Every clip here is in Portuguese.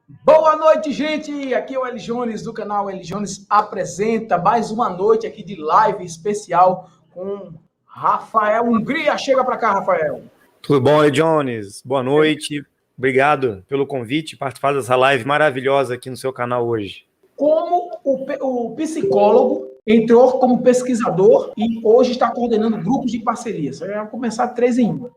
Boa noite, gente! Aqui é o Eli Jones do canal Eli Jones Apresenta. Mais uma noite aqui de live especial com Rafael Hungria. Chega para cá, Rafael. Tudo bom, Eli Jones? Boa noite. Obrigado pelo convite, participar dessa live maravilhosa aqui no seu canal hoje. Como o psicólogo entrou como pesquisador e hoje está coordenando grupos de parcerias. Vai começar 3 em 1.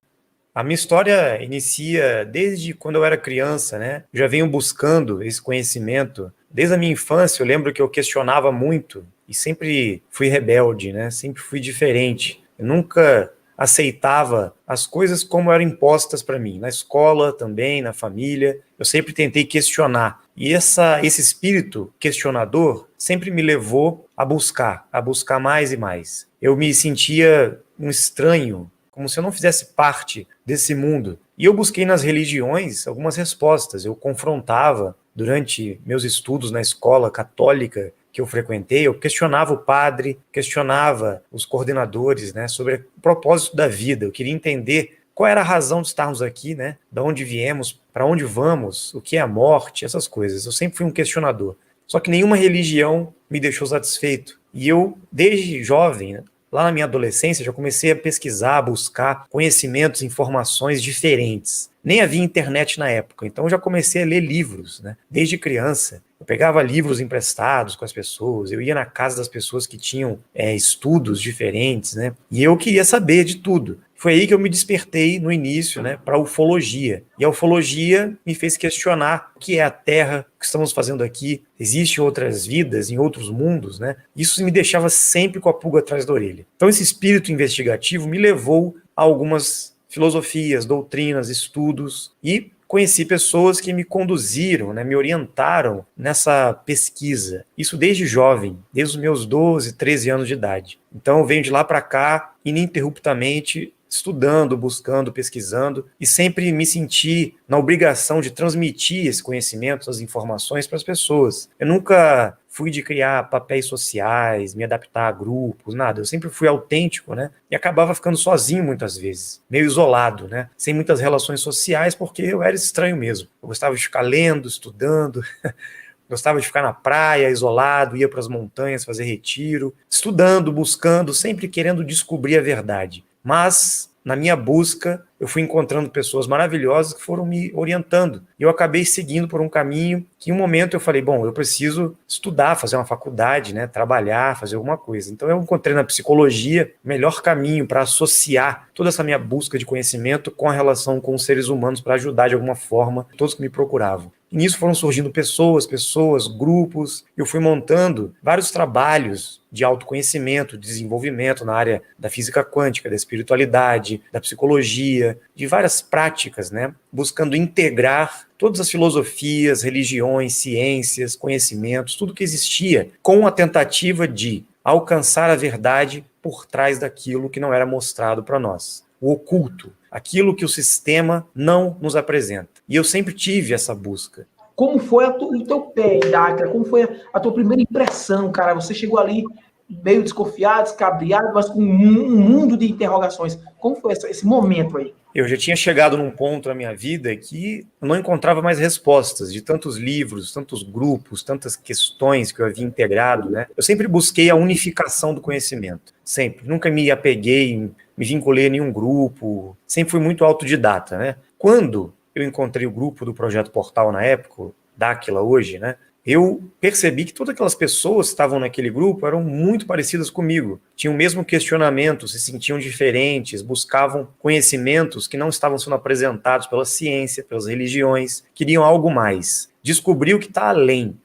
A minha história inicia desde quando eu era criança, né? Eu já venho buscando esse conhecimento. Desde a minha infância, eu lembro que eu questionava muito e sempre fui rebelde, né? Sempre fui diferente. Eu nunca aceitava as coisas como eram impostas para mim. Na escola também, na família, eu sempre tentei questionar. E esse espírito questionador sempre me levou a buscar mais e mais. Eu me sentia um estranho, como se eu não fizesse parte desse mundo. E eu busquei nas religiões algumas respostas. Eu confrontava, durante meus estudos na escola católica que eu frequentei, eu questionava o padre, questionava os coordenadores, né, sobre o propósito da vida. Eu queria entender qual era a razão de estarmos aqui, né, de onde viemos, para onde vamos, o que é a morte, essas coisas. Eu sempre fui um questionador. Só que nenhuma religião me deixou satisfeito. E eu, desde jovem, né, lá na minha adolescência, já comecei a pesquisar, a buscar conhecimentos, informações diferentes. Nem havia internet na época, então eu já comecei a ler livros, né? Desde criança. Eu pegava livros emprestados com as pessoas, eu ia na casa das pessoas que tinham estudos diferentes, né? E eu queria saber de tudo. Foi aí que eu me despertei no início, né, para a ufologia. E a ufologia me fez questionar o que é a Terra, o que estamos fazendo aqui, existem outras vidas em outros mundos, né? Isso me deixava sempre com a pulga atrás da orelha. Então esse espírito investigativo me levou a algumas filosofias, doutrinas, estudos e conheci pessoas que me conduziram, né, me orientaram nessa pesquisa. Isso desde jovem, desde os meus 12, 13 anos de idade. Então eu venho de lá para cá ininterruptamente estudando, buscando, pesquisando e sempre me senti na obrigação de transmitir esse conhecimento, essas informações para as pessoas. Eu nunca fui de criar papéis sociais, me adaptar a grupos, nada. Eu sempre fui autêntico, né? E acabava ficando sozinho muitas vezes, meio isolado, né? Sem muitas relações sociais, porque eu era estranho mesmo. Eu gostava de ficar lendo, estudando, gostava de ficar na praia, isolado, ia para as montanhas fazer retiro, estudando, buscando, sempre querendo descobrir a verdade. Mas, na minha busca, eu fui encontrando pessoas maravilhosas que foram me orientando. E eu acabei seguindo por um caminho que, em um momento, eu falei, bom, eu preciso estudar, fazer uma faculdade, né, trabalhar, fazer alguma coisa. Então, eu encontrei na psicologia o melhor caminho para associar toda essa minha busca de conhecimento com a relação com os seres humanos para ajudar de alguma forma todos que me procuravam. E nisso foram surgindo pessoas, grupos. Eu fui montando vários trabalhos de autoconhecimento, de desenvolvimento na área da física quântica, da espiritualidade, da psicologia, de várias práticas, né? Buscando integrar todas as filosofias, religiões, ciências, conhecimentos, tudo que existia, com a tentativa de alcançar a verdade por trás daquilo que não era mostrado para nós. O oculto, aquilo que o sistema não nos apresenta. E eu sempre tive essa busca. Como foi o teu pé, Dáquila? Como foi a tua primeira impressão, cara? Você chegou ali meio desconfiado, descabriado, mas com um mundo de interrogações. Como foi esse momento aí? Eu já tinha chegado num ponto na minha vida que eu não encontrava mais respostas de tantos livros, tantos grupos, tantas questões que eu havia integrado, né? Eu sempre busquei a unificação do conhecimento, sempre. Nunca me apeguei, me vinculei a nenhum grupo, sempre fui muito autodidata, né? Quando eu encontrei o grupo do Projeto Portal na época, Dáquila hoje, né? Eu percebi que todas aquelas pessoas que estavam naquele grupo eram muito parecidas comigo. Tinham o mesmo questionamento, se sentiam diferentes, buscavam conhecimentos que não estavam sendo apresentados pela ciência, pelas religiões, queriam algo mais. Descobrir o que está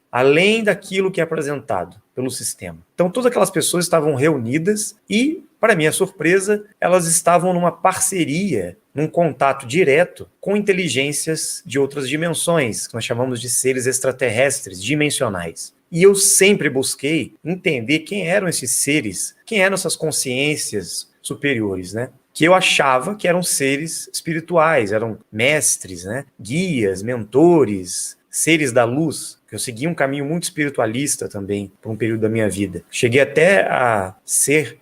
além daquilo que é apresentado pelo sistema. Então, todas aquelas pessoas estavam reunidas e, para minha surpresa, elas estavam numa parceria, num contato direto com inteligências de outras dimensões, que nós chamamos de seres extraterrestres, dimensionais. E eu sempre busquei entender quem eram esses seres, quem eram essas consciências superiores, né? Que eu achava que eram seres espirituais, eram mestres, né? Guias, mentores, seres da luz. Eu segui um caminho muito espiritualista também por um período da minha vida. Cheguei até a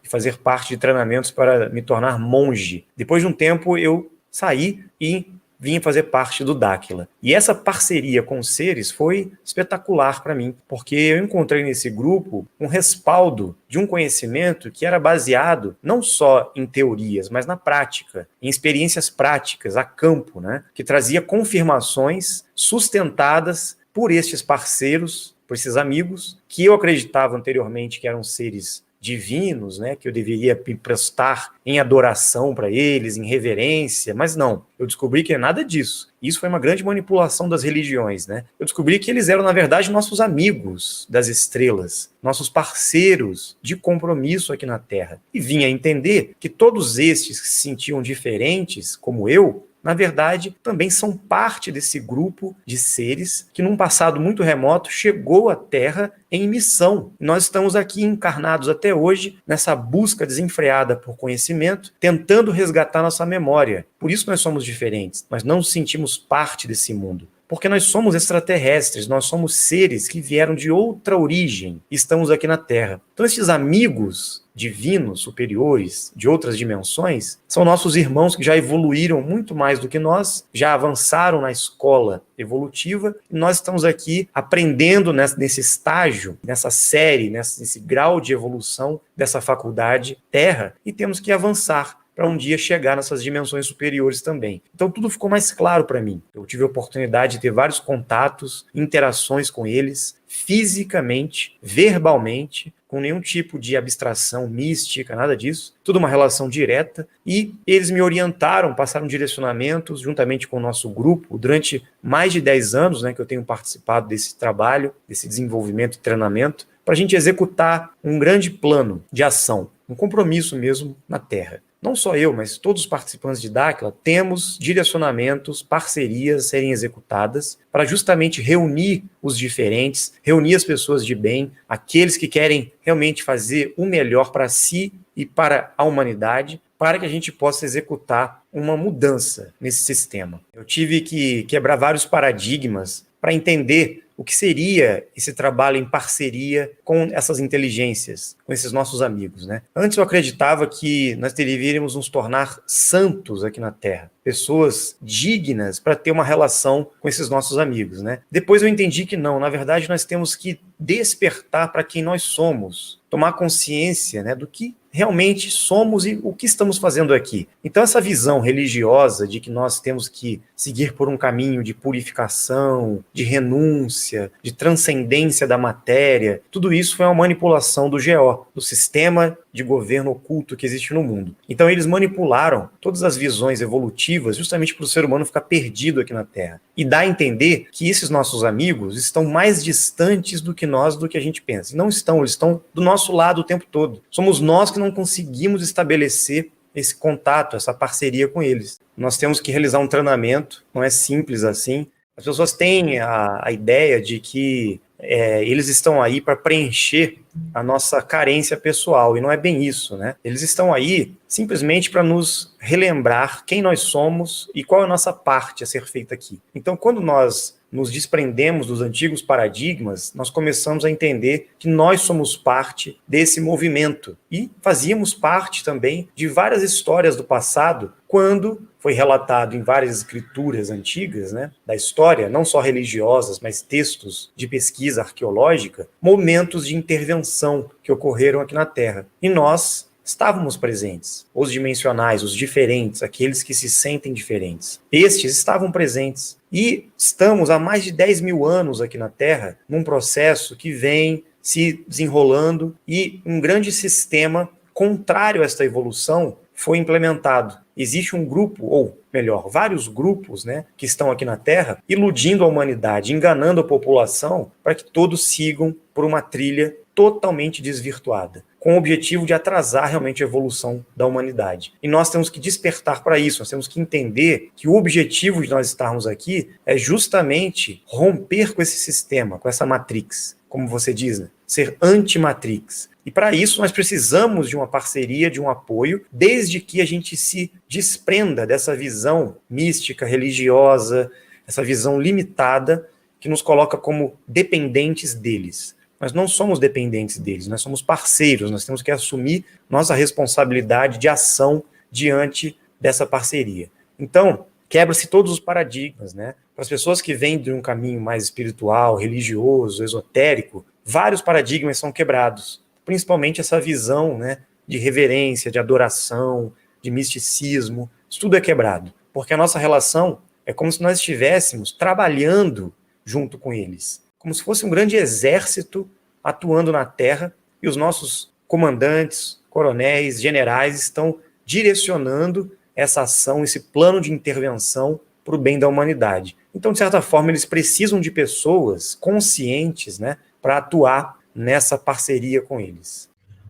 fazer parte de treinamentos para me tornar monge. Depois de um tempo eu saí e vinha fazer parte do Dáquila. E essa parceria com os seres foi espetacular para mim, porque eu encontrei nesse grupo um respaldo de um conhecimento que era baseado não só em teorias, mas na prática, em experiências práticas, a campo, né? Que trazia confirmações sustentadas por estes parceiros, por esses amigos, que eu acreditava anteriormente que eram seres divinos, né, que eu deveria me prestar em adoração para eles, em reverência, mas não, eu descobri que é nada disso. Isso foi uma grande manipulação das religiões, né? Eu descobri que eles eram, na verdade, nossos amigos das estrelas, nossos parceiros de compromisso aqui na Terra. E vinha a entender que todos estes que se sentiam diferentes, como eu, na verdade, também são parte desse grupo de seres que, num passado muito remoto, chegou à Terra em missão. Nós estamos aqui encarnados até hoje, nessa busca desenfreada por conhecimento, tentando resgatar nossa memória. Por isso nós somos diferentes, nós não nos sentimos parte desse mundo. Porque nós somos extraterrestres, nós somos seres que vieram de outra origem e estamos aqui na Terra. Então esses amigos divinos, superiores, de outras dimensões, são nossos irmãos que já evoluíram muito mais do que nós, já avançaram na escola evolutiva, e nós estamos aqui aprendendo nesse estágio, nessa série, nesse grau de evolução dessa faculdade Terra, e temos que avançar para um dia chegar nessas dimensões superiores também. Então tudo ficou mais claro para mim. Eu tive a oportunidade de ter vários contatos, interações com eles, fisicamente, verbalmente, com nenhum tipo de abstração mística, nada disso. Tudo uma relação direta. E eles me orientaram, passaram direcionamentos, juntamente com o nosso grupo, durante mais de 10 anos, né, que eu tenho participado desse trabalho, desse desenvolvimento e treinamento, para a gente executar um grande plano de ação, um compromisso mesmo na Terra. Não só eu, mas todos os participantes de Dáquila temos direcionamentos, parcerias a serem executadas para justamente reunir os diferentes, reunir as pessoas de bem, aqueles que querem realmente fazer o melhor para si e para a humanidade, para que a gente possa executar uma mudança nesse sistema. Eu tive que quebrar vários paradigmas para entender o que seria esse trabalho em parceria com essas inteligências, com esses nossos amigos, né? Antes eu acreditava que nós deveríamos nos tornar santos aqui na Terra, pessoas dignas para ter uma relação com esses nossos amigos, né? Depois eu entendi que não, na verdade nós temos que despertar para quem nós somos, tomar consciência, né, do que realmente somos e o que estamos fazendo aqui. Então essa visão religiosa de que nós temos que seguir por um caminho de purificação, de renúncia, de transcendência da matéria, tudo isso foi uma manipulação do GO, do sistema de governo oculto que existe no mundo. Então eles manipularam todas as visões evolutivas justamente para o ser humano ficar perdido aqui na Terra. E dá a entender que esses nossos amigos estão mais distantes do que nós, do que a gente pensa. E não estão, eles estão do nosso lado o tempo todo. Somos nós que não conseguimos estabelecer esse contato, essa parceria com eles. Nós temos que realizar um treinamento, não é simples assim. As pessoas têm a ideia de que eles estão aí para preencher a nossa carência pessoal, e não é bem isso, né? Eles estão aí simplesmente para nos relembrar quem nós somos e qual é a nossa parte a ser feita aqui. Então, quando nós nos desprendemos dos antigos paradigmas, nós começamos a entender que nós somos parte desse movimento e fazíamos parte também de várias histórias do passado, quando foi relatado em várias escrituras antigas, né, da história, não só religiosas, mas textos de pesquisa arqueológica, momentos de intervenção que ocorreram aqui na Terra. E nós estávamos presentes, os dimensionais, os diferentes, aqueles que se sentem diferentes. Estes estavam presentes. E estamos há mais de 10 mil anos aqui na Terra, num processo que vem se desenrolando e um grande sistema contrário a esta evolução foi implementado. Existe um grupo, ou melhor, vários grupos, né, que estão aqui na Terra, iludindo a humanidade, enganando a população para que todos sigam por uma trilha totalmente desvirtuada, com o objetivo de atrasar realmente a evolução da humanidade. E nós temos que despertar para isso, nós temos que entender que o objetivo de nós estarmos aqui é justamente romper com esse sistema, com essa matrix, como você diz, né? Ser anti-matrix. E para isso nós precisamos de uma parceria, de um apoio, desde que a gente se desprenda dessa visão mística, religiosa, essa visão limitada que nos coloca como dependentes deles. Nós não somos dependentes deles, nós somos parceiros, nós temos que assumir nossa responsabilidade de ação diante dessa parceria. Então, quebra-se todos os paradigmas, né? Para as pessoas que vêm de um caminho mais espiritual, religioso, esotérico, vários paradigmas são quebrados, principalmente essa visão, né, de reverência, de adoração, de misticismo, isso tudo é quebrado, porque a nossa relação é como se nós estivéssemos trabalhando junto com eles, como se fosse um grande exército atuando na Terra, e os nossos comandantes, coronéis, generais estão direcionando essa ação, esse plano de intervenção para o bem da humanidade. Então, de certa forma, eles precisam de pessoas conscientes, né, para atuar nessa parceria com eles.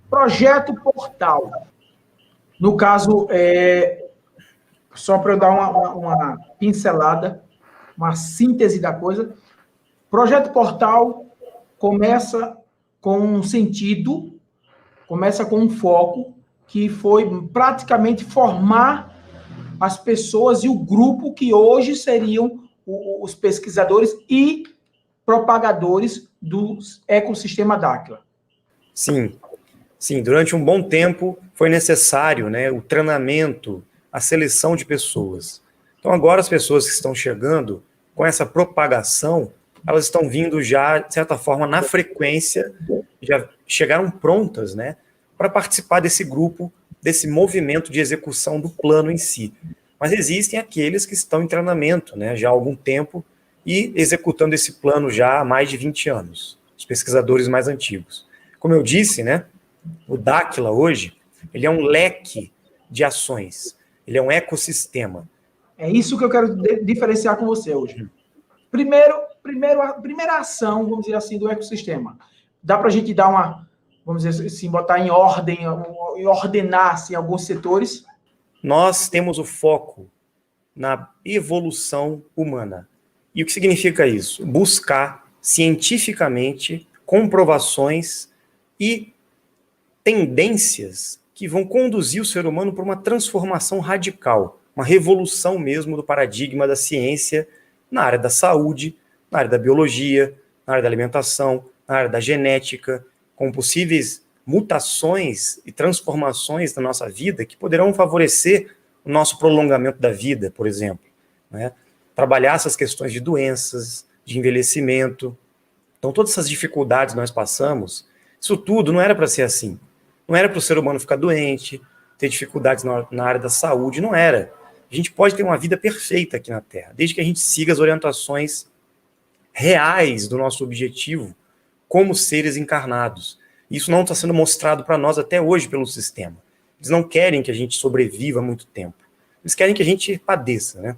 Projeto Portal. No caso, só para eu dar uma pincelada, uma síntese da coisa, Projeto Portal começa com um sentido, começa com um foco, que foi praticamente formar as pessoas e o grupo que hoje seriam os pesquisadores e propagadores do ecossistema Dáquila. Sim, sim, durante um bom tempo foi necessário, né, o treinamento, a seleção de pessoas. Então agora as pessoas que estão chegando com essa propagação, elas estão vindo já, de certa forma, na frequência, já chegaram prontas, né, para participar desse grupo, desse movimento de execução do plano em si. Mas existem aqueles que estão em treinamento, né, já há algum tempo e executando esse plano já há mais de 20 anos, os pesquisadores mais antigos. Como eu disse, né, o Dáquila hoje, ele é um leque de ações, ele é um ecossistema. É isso que eu quero diferenciar com você hoje. Primeira ação, vamos dizer assim, do ecossistema. Dá para a gente dar vamos dizer assim, botar em ordem, e ordenar assim, alguns setores? Nós temos o foco na evolução humana. E o que significa isso? Buscar cientificamente comprovações e tendências que vão conduzir o ser humano para uma transformação radical, uma revolução mesmo do paradigma da ciência na área da saúde, na área da biologia, na área da alimentação, na área da genética, com possíveis mutações e transformações na nossa vida que poderão favorecer o nosso prolongamento da vida, por exemplo, né? Trabalhar essas questões de doenças, de envelhecimento. Então, todas essas dificuldades que nós passamos, isso tudo não era para ser assim. Não era para o ser humano ficar doente, ter dificuldades na área da saúde, não era. A gente pode ter uma vida perfeita aqui na Terra, desde que a gente siga as orientações reais do nosso objetivo como seres encarnados. Isso não está sendo mostrado para nós até hoje pelo sistema. Eles não querem que a gente sobreviva muito tempo. Eles querem que a gente padeça, né?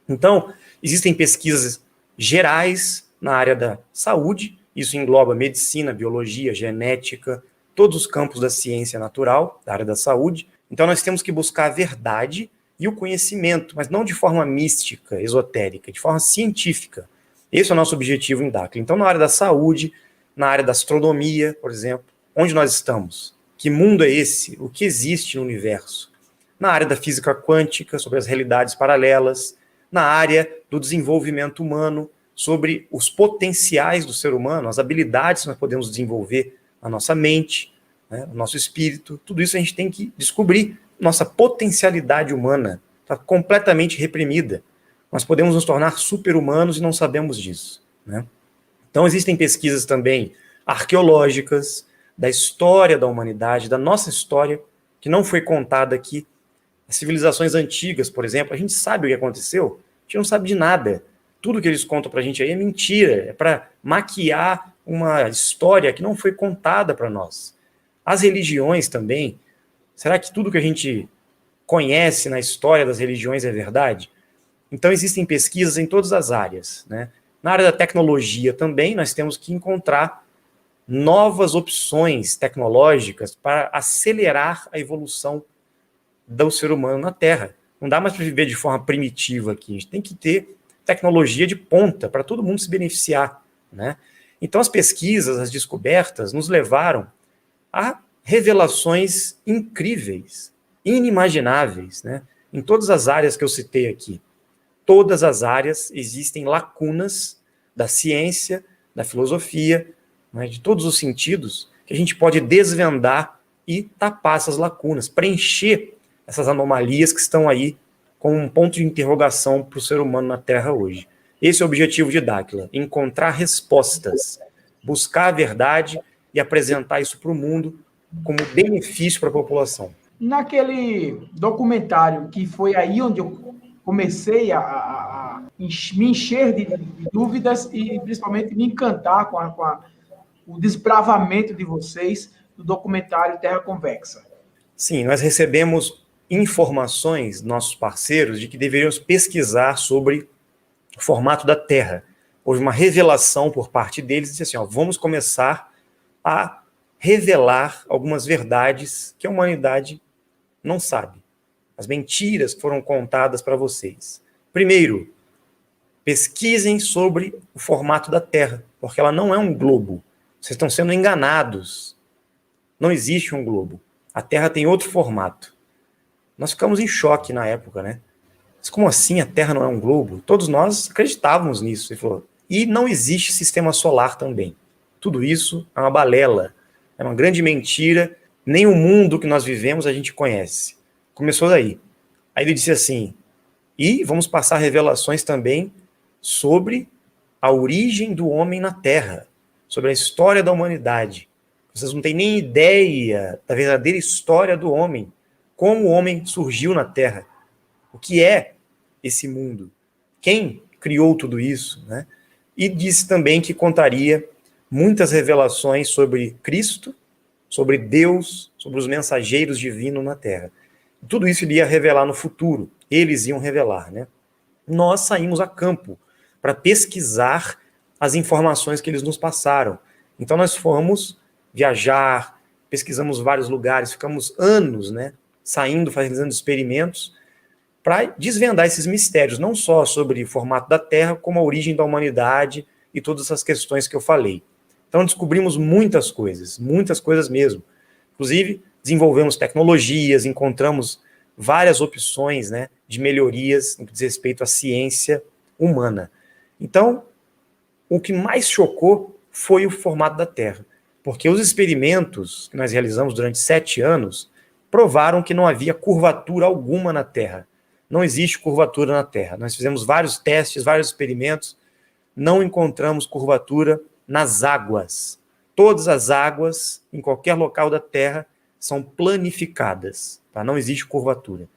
Então, existem pesquisas gerais na área da saúde, isso engloba medicina, biologia, genética, todos os campos da ciência natural, da área da saúde. Então, nós temos que buscar a verdade e o conhecimento, mas não de forma mística, esotérica, de forma científica. Esse é o nosso objetivo em Dáquila. Então, na área da saúde, na área da astronomia, por exemplo, onde nós estamos? Que mundo é esse? O que existe no universo? Na área da física quântica, sobre as realidades paralelas, na área do desenvolvimento humano, sobre os potenciais do ser humano, as habilidades que nós podemos desenvolver na nossa mente, né, no nosso espírito, tudo isso a gente tem que descobrir. Nossa potencialidade humana está completamente reprimida. Nós podemos nos tornar super-humanos e não sabemos disso, né? Então existem pesquisas também arqueológicas, da história da humanidade, da nossa história, que não foi contada aqui. As civilizações antigas, por exemplo, a gente sabe o que aconteceu? A gente não sabe de nada. Tudo que eles contam pra gente aí é mentira, é para maquiar uma história que não foi contada para nós. As religiões também, será que tudo que a gente conhece na história das religiões é verdade? Então existem pesquisas em todas as áreas, né? Na área da tecnologia também, nós temos que encontrar novas opções tecnológicas para acelerar a evolução do ser humano na Terra. Não dá mais para viver de forma primitiva aqui. A gente tem que ter tecnologia de ponta para todo mundo se beneficiar, né? Então as pesquisas, as descobertas nos levaram a revelações incríveis, inimagináveis, né? Em todas as áreas que eu citei aqui. Todas as áreas existem lacunas da ciência, da filosofia, né, de todos os sentidos, que a gente pode desvendar e tapar essas lacunas, preencher essas anomalias que estão aí como um ponto de interrogação para o ser humano na Terra hoje. Esse é o objetivo de Dáquila, encontrar respostas, buscar a verdade e apresentar isso para o mundo como benefício para a população. Naquele documentário, que foi aí onde eu comecei a me encher de dúvidas e principalmente me encantar com o desbravamento de vocês do documentário Terra Convexa. Sim, nós recebemos informações, nossos parceiros, de que deveríamos pesquisar sobre o formato da Terra. Houve uma revelação por parte deles, disse assim, vamos começar a revelar algumas verdades que a humanidade não sabe. As mentiras que foram contadas para vocês. Primeiro, pesquisem sobre o formato da Terra, porque ela não é um globo. Vocês estão sendo enganados. Não existe um globo. A Terra tem outro formato. Nós ficamos em choque na época, né? Mas como assim a Terra não é um globo? Todos nós acreditávamos nisso. Ele falou, e não existe sistema solar também. Tudo isso é uma balela. É uma grande mentira. Nem o mundo que nós vivemos a gente conhece. Começou daí. Aí ele disse assim, e vamos passar revelações também sobre a origem do homem na Terra, sobre a história da humanidade. Vocês não têm nem ideia da verdadeira história do homem, como o homem surgiu na Terra, o que é esse mundo, quem criou tudo isso, né? E disse também que contaria muitas revelações sobre Cristo, sobre Deus, sobre os mensageiros divinos na Terra. Tudo isso ele ia revelar no futuro, eles iam revelar, né? Nós saímos a campo para pesquisar as informações que eles nos passaram. Então nós fomos viajar, pesquisamos vários lugares, ficamos anos, né, saindo, fazendo experimentos para desvendar esses mistérios, não só sobre o formato da Terra, como a origem da humanidade e todas essas questões que eu falei. Então descobrimos muitas coisas mesmo. Inclusive, desenvolvemos tecnologias, encontramos várias opções, né, de melhorias no que diz respeito à ciência humana. Então, o que mais chocou foi o formato da Terra, porque os experimentos que nós realizamos durante 7 anos provaram que não havia curvatura alguma na Terra. Não existe curvatura na Terra. Nós fizemos vários testes, vários experimentos, não encontramos curvatura nas águas. Todas as águas, em qualquer local da Terra, são planificadas, tá? Não existe curvatura.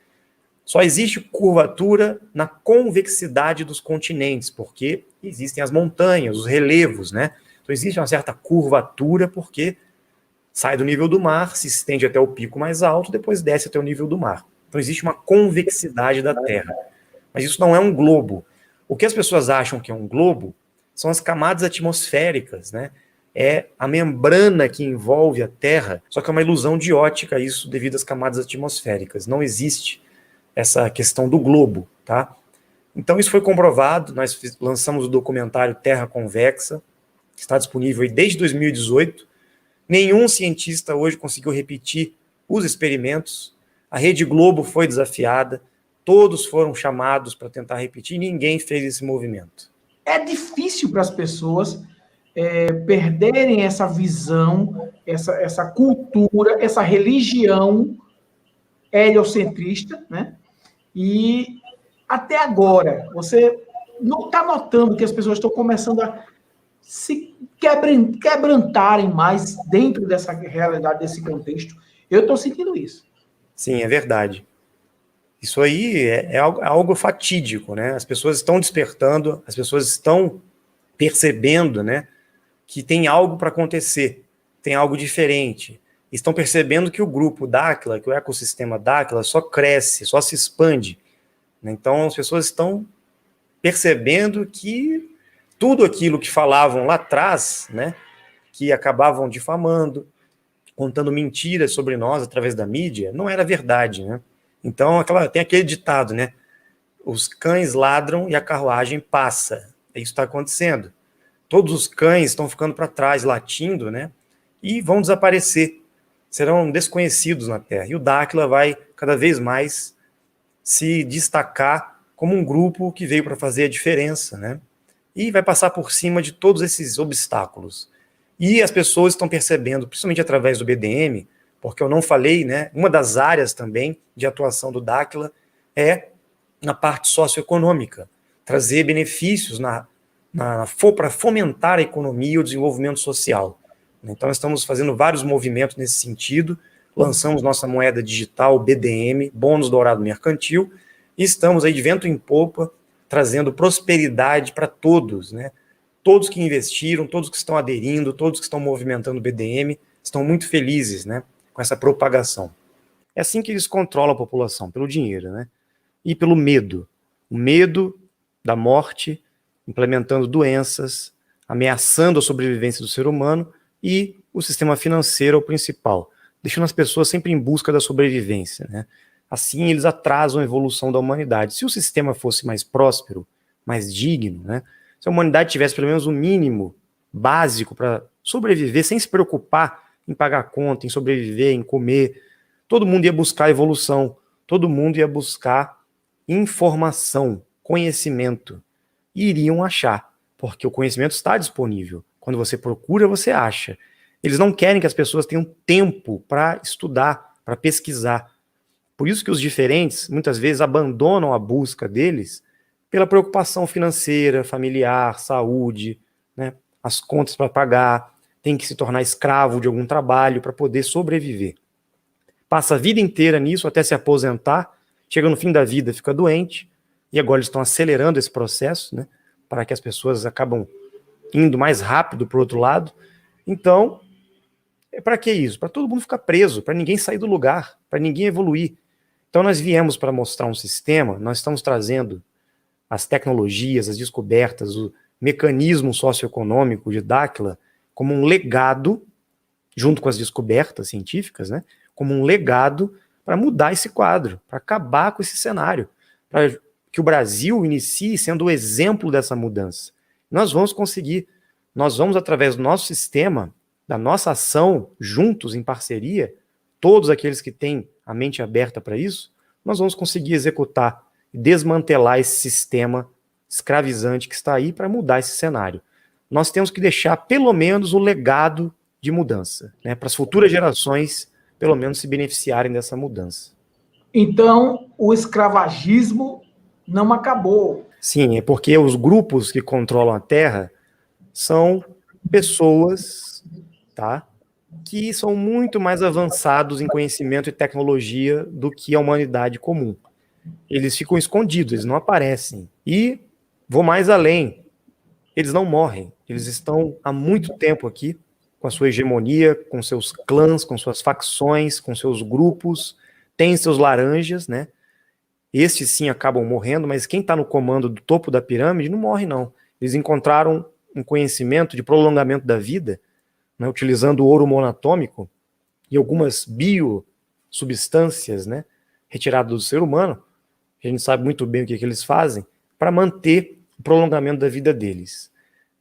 Só existe curvatura na convexidade dos continentes, porque existem as montanhas, os relevos, né? Então existe uma certa curvatura, porque sai do nível do mar, se estende até o pico mais alto, depois desce até o nível do mar. Então existe uma convexidade da Terra. Mas isso não é um globo. O que as pessoas acham que é um globo são as camadas atmosféricas, né? É a membrana que envolve a Terra, só que é uma ilusão de ótica isso devido às camadas atmosféricas. Não existe essa questão do globo, tá? Então isso foi comprovado, nós lançamos o documentário Terra Convexa, que está disponível aí desde 2018. Nenhum cientista hoje conseguiu repetir os experimentos. A Rede Globo foi desafiada, todos foram chamados para tentar repetir, e ninguém fez esse movimento. É difícil para as pessoas perderem essa visão, essa cultura, essa religião heliocentrista, né? E até agora, você não está notando que as pessoas estão começando a se quebrantarem mais dentro dessa realidade, desse contexto? Eu estou sentindo isso. Sim, é verdade. Isso aí é algo fatídico, né? As pessoas estão despertando, as pessoas estão percebendo, né, que tem algo para acontecer, tem algo diferente. Estão percebendo que o grupo Dáquila, que o ecossistema Dáquila só cresce, só se expande. Então as pessoas estão percebendo que tudo aquilo que falavam lá atrás, né, que acabavam difamando, contando mentiras sobre nós através da mídia, não era verdade, né? Então tem aquele ditado, né? Os cães ladram e a carruagem passa. Isso está acontecendo. Todos os cães estão ficando para trás, latindo, né? E vão desaparecer. Serão desconhecidos na Terra. E o Dáquila vai cada vez mais se destacar como um grupo que veio para fazer a diferença, né? E vai passar por cima de todos esses obstáculos. E as pessoas estão percebendo, principalmente através do BDM, porque eu não falei, né? Uma das áreas também de atuação do Dáquila é na parte socioeconômica, trazer benefícios para fomentar a economia e o desenvolvimento social. Então, nós estamos fazendo vários movimentos nesse sentido, lançamos nossa moeda digital, BDM, Bônus Dourado Mercantil, e estamos aí de vento em popa, trazendo prosperidade para todos, né? Todos que investiram, todos que estão aderindo, todos que estão movimentando o BDM, estão muito felizes, né, com essa propagação. É assim que eles controlam a população, pelo dinheiro, né? E pelo medo. O medo da morte, implementando doenças, ameaçando a sobrevivência do ser humano, e o sistema financeiro é o principal, deixando as pessoas sempre em busca da sobrevivência, né? Assim, eles atrasam a evolução da humanidade. Se o sistema fosse mais próspero, mais digno, né? Se a humanidade tivesse pelo menos o mínimo básico para sobreviver, sem se preocupar em pagar conta, em sobreviver, em comer, todo mundo ia buscar evolução, todo mundo ia buscar informação, conhecimento, e iriam achar, porque o conhecimento está disponível. Quando você procura, você acha. Eles não querem que as pessoas tenham tempo para estudar, para pesquisar. Por isso que os diferentes, muitas vezes, abandonam a busca deles pela preocupação financeira, familiar, saúde, né? As contas para pagar, tem que se tornar escravo de algum trabalho para poder sobreviver. Passa a vida inteira nisso até se aposentar, chega no fim da vida, fica doente, e agora eles estão acelerando esse processo, né, para que as pessoas acabam indo mais rápido para o outro lado. Então, para que isso? Para todo mundo ficar preso, para ninguém sair do lugar, para ninguém evoluir. Então nós viemos para mostrar um sistema, nós estamos trazendo as tecnologias, as descobertas, o mecanismo socioeconômico de Dáquila como um legado, junto com as descobertas científicas, né, como um legado para mudar esse quadro, para acabar com esse cenário, para que o Brasil inicie sendo o exemplo dessa mudança. Nós vamos conseguir, nós vamos, através do nosso sistema, da nossa ação, juntos, em parceria, todos aqueles que têm a mente aberta para isso, nós vamos conseguir executar e desmantelar esse sistema escravizante que está aí para mudar esse cenário. Nós temos que deixar, pelo menos, o legado de mudança, né, para as futuras gerações, pelo menos, se beneficiarem dessa mudança. Então, o escravagismo não acabou. Sim, é porque os grupos que controlam a Terra são pessoas, tá, que são muito mais avançados em conhecimento e tecnologia do que a humanidade comum. Eles ficam escondidos, eles não aparecem. E vou mais além, eles não morrem. Eles estão há muito tempo aqui, com a sua hegemonia, com seus clãs, com suas facções, com seus grupos, têm seus laranjas, né? Estes sim acabam morrendo, mas quem está no comando do topo da pirâmide não morre, não. Eles encontraram um conhecimento de prolongamento da vida, né, utilizando o ouro monatômico e algumas biosubstâncias, né, retiradas do ser humano. A gente sabe muito bem o que eles fazem para manter o prolongamento da vida deles.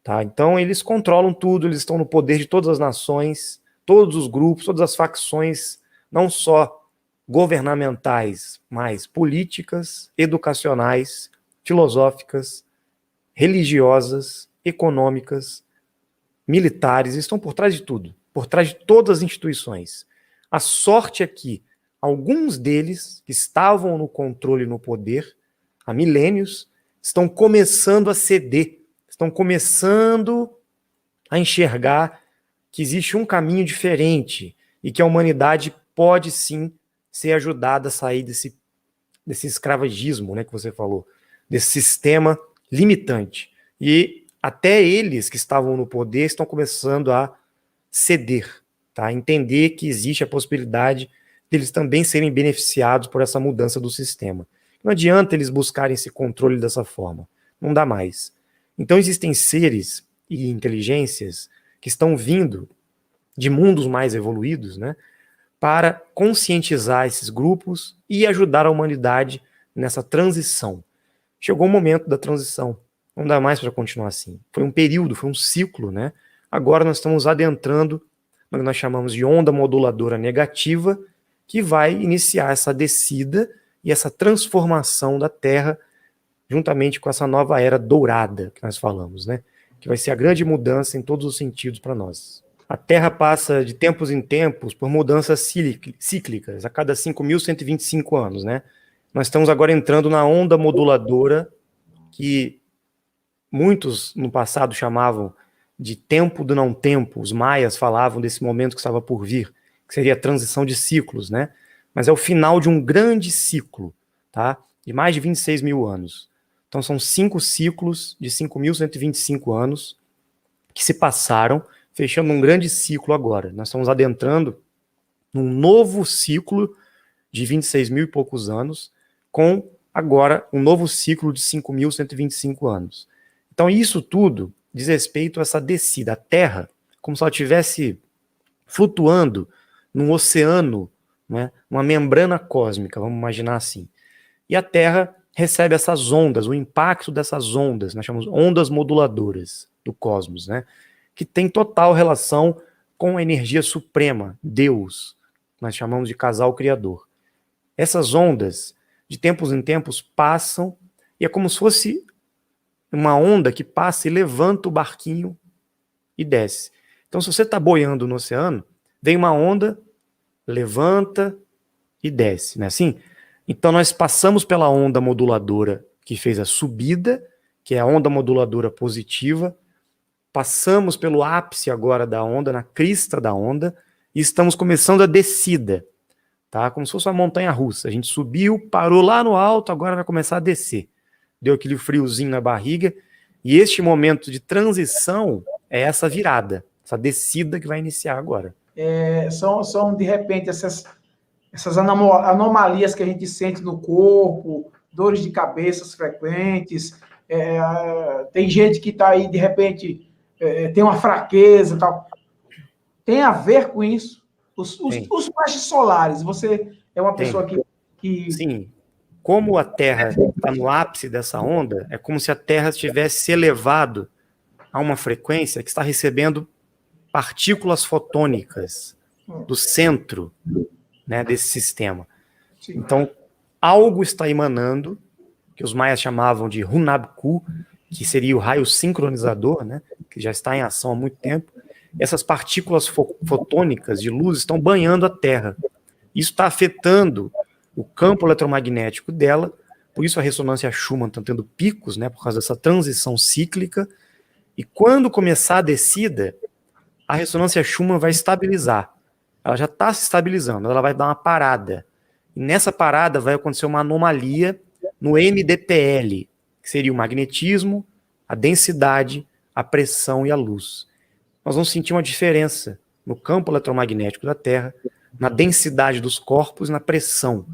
Tá? Então eles controlam tudo, eles estão no poder de todas as nações, todos os grupos, todas as facções, não só governamentais, mas políticas, educacionais, filosóficas, religiosas, econômicas, militares, estão por trás de tudo, por trás de todas as instituições. A sorte é que alguns deles, que estavam no controle e no poder há milênios, estão começando a ceder, estão começando a enxergar que existe um caminho diferente e que a humanidade pode sim ser ajudada a sair desse escravagismo, né, que você falou, desse sistema limitante. E até eles que estavam no poder estão começando a ceder, tá? A entender que existe a possibilidade deles também serem beneficiados por essa mudança do sistema. Não adianta eles buscarem esse controle dessa forma, não dá mais. Então existem seres e inteligências que estão vindo de mundos mais evoluídos, né, para conscientizar esses grupos e ajudar a humanidade nessa transição. Chegou o momento da transição, não dá mais para continuar assim. Foi um período, foi um ciclo, né? Agora nós estamos adentrando no que nós chamamos de onda moduladora negativa, que vai iniciar essa descida e essa transformação da Terra, juntamente com essa nova era dourada que nós falamos, né? Que vai ser a grande mudança em todos os sentidos para nós. A Terra passa de tempos em tempos por mudanças cíclicas, a cada 5.125 anos, né? nós estamos agora entrando na onda moduladora que muitos no passado chamavam de tempo do não tempo. Os maias falavam desse momento que estava por vir, que seria a transição de ciclos, né? Mas é o final de um grande ciclo, tá? De mais de 26 mil anos. Então são 5 ciclos de 5.125 anos que se passaram, fechando um grande ciclo agora. Nós estamos adentrando num novo ciclo de 26 mil e poucos anos, com agora um novo ciclo de 5.125 anos. Então isso tudo diz respeito a essa descida. A Terra, como se ela estivesse flutuando num oceano, né, uma membrana cósmica, vamos imaginar assim. E a Terra recebe essas ondas, o impacto dessas ondas, nós chamamos ondas moduladoras do cosmos, né, que tem total relação com a energia suprema, Deus, nós chamamos de casal criador. Essas ondas, de tempos em tempos, passam, e é como se fosse uma onda que passa e levanta o barquinho e desce. Então, se você está boiando no oceano, vem uma onda, levanta e desce, não é assim? Então, nós passamos pela onda moduladora que fez a subida, que é a onda moduladora positiva, passamos pelo ápice agora da onda, na crista da onda, e estamos começando a descida, tá? Como se fosse uma montanha-russa. A gente subiu, parou lá no alto, agora vai começar a descer. Deu aquele friozinho na barriga, e este momento de transição é essa virada, essa descida que vai iniciar agora. São de repente, essas anomalias que a gente sente no corpo, dores de cabeça frequentes, tem gente que está aí, de repente, tem uma fraqueza e tal. Tem a ver com isso? Os faixas solares, você é uma pessoa que... Sim. Como a Terra está no ápice dessa onda, é como se a Terra tivesse se elevado a uma frequência que está recebendo partículas fotônicas do centro, né, desse sistema. Sim. Então, algo está emanando, que os maias chamavam de Hunabku, que seria o raio sincronizador, né, que já está em ação há muito tempo. Essas partículas fotônicas de luz estão banhando a Terra. Isso está afetando o campo eletromagnético dela, por isso a ressonância Schumann está tendo picos, né, por causa dessa transição cíclica, e quando começar a descida, a ressonância Schumann vai estabilizar. Ela já está se estabilizando, ela vai dar uma parada. E nessa parada vai acontecer uma anomalia no MDPL, que seria o magnetismo, a densidade, a pressão e a luz. Nós vamos sentir uma diferença no campo eletromagnético da Terra, na densidade dos corpos, na pressão.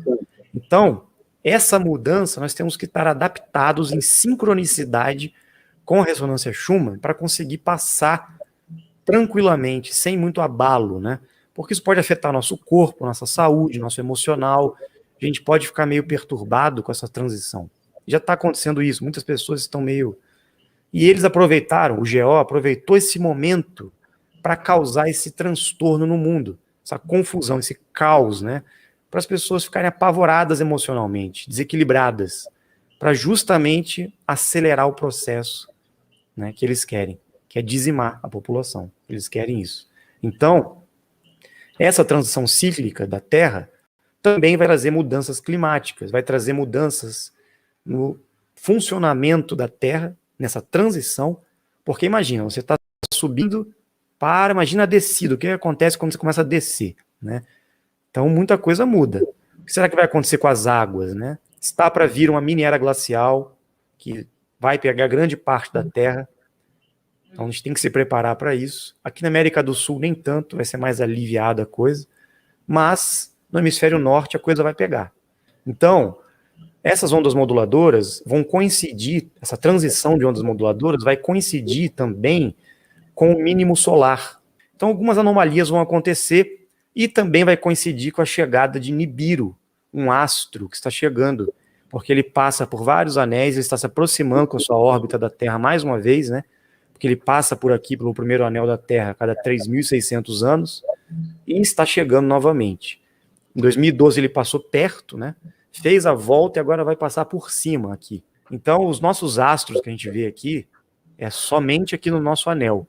Então, essa mudança nós temos que estar adaptados em sincronicidade com a ressonância Schumann para conseguir passar tranquilamente, sem muito abalo, né? Porque isso pode afetar nosso corpo, nossa saúde, nosso emocional. A gente pode ficar meio perturbado com essa transição. Já está acontecendo isso, muitas pessoas estão meio... E eles aproveitaram, o GO aproveitou esse momento para causar esse transtorno no mundo, essa confusão, esse caos, né? Para as pessoas ficarem apavoradas emocionalmente, desequilibradas, para justamente acelerar o processo, né, que eles querem, que é dizimar a população. Eles querem isso. Então, essa transição cíclica da Terra também vai trazer mudanças climáticas, vai trazer mudanças no funcionamento da Terra, nessa transição, porque imagina, você está subindo imagina a descida, o que acontece quando você começa a descer, né? Então muita coisa muda. O que será que vai acontecer com as águas, né? Está para vir uma mini era glacial que vai pegar grande parte da Terra, então a gente tem que se preparar para isso. Aqui na América do Sul nem tanto, vai ser mais aliviada a coisa, mas no hemisfério norte a coisa vai pegar. Então, essas ondas moduladoras vão coincidir, essa transição de ondas moduladoras vai coincidir também com o mínimo solar. Então algumas anomalias vão acontecer e também vai coincidir com a chegada de Nibiru, um astro que está chegando, porque ele passa por vários anéis, ele está se aproximando com a sua órbita da Terra mais uma vez, né? Porque ele passa por aqui pelo primeiro anel da Terra a cada 3.600 anos e está chegando novamente. Em 2012 ele passou perto, né? Fez a volta e agora vai passar por cima aqui. Então os nossos astros que a gente vê aqui é somente aqui no nosso anel.